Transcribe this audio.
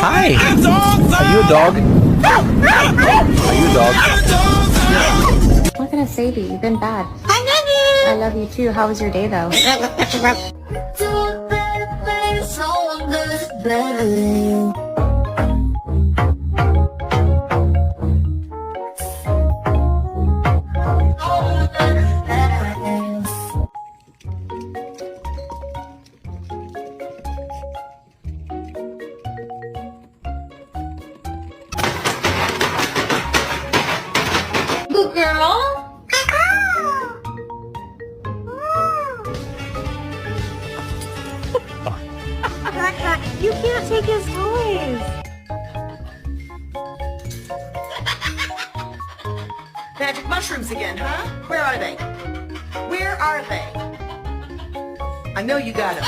Hi! Are you a dog? Are you a dog? What can I say to you? You've been bad. I love you too. How was your day though? Good girl. You can't take his toys. Magic mushrooms again, huh? Where are they? Where are they? I know you got them.